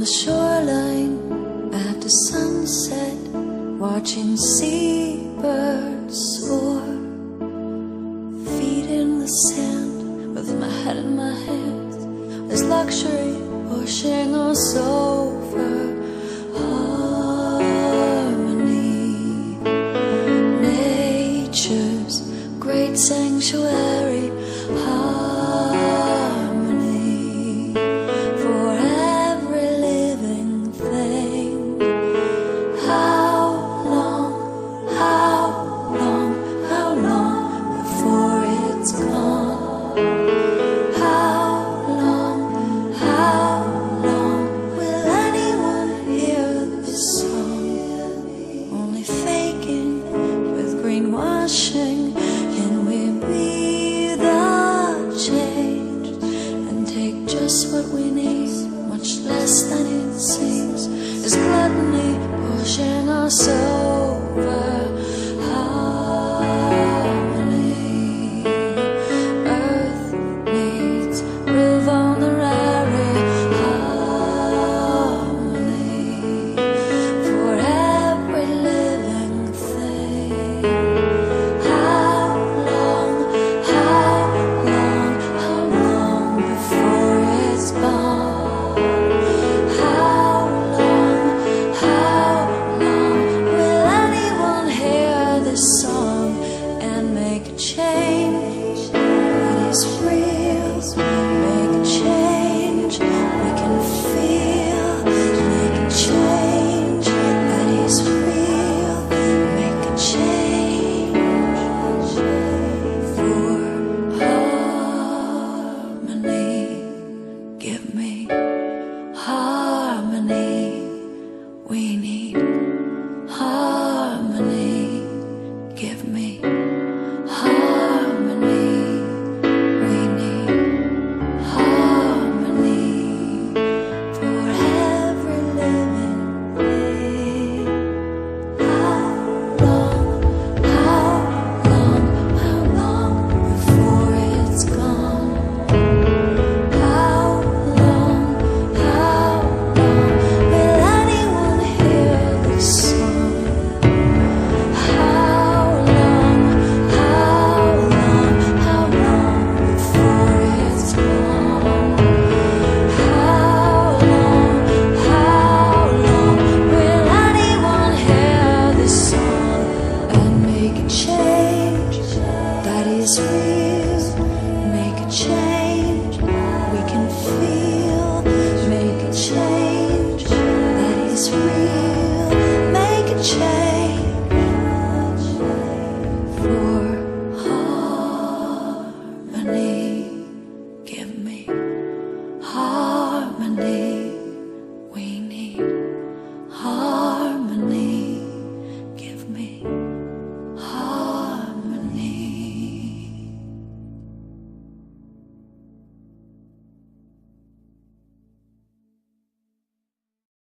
the shoreline after sunset, watching seabirds soar, feet in the sand with my head in my hands. There's luxury pushing us over. Harmony, nature's great sanctuary. Harmony for every living thing. How long before it's gone? How long will anyone hear this song? Only faking with greenwashing. Can we be the change and take just what we need, much less than it seems? Is gluttony pushing us over? Harmony, earth needs real vulnerary. Harmony for every living thing. How long before it's gone? How long will anyone hear this song and make a change that is real? Make a change we can feel. Make a change that is real. Make a change for harmony. Give me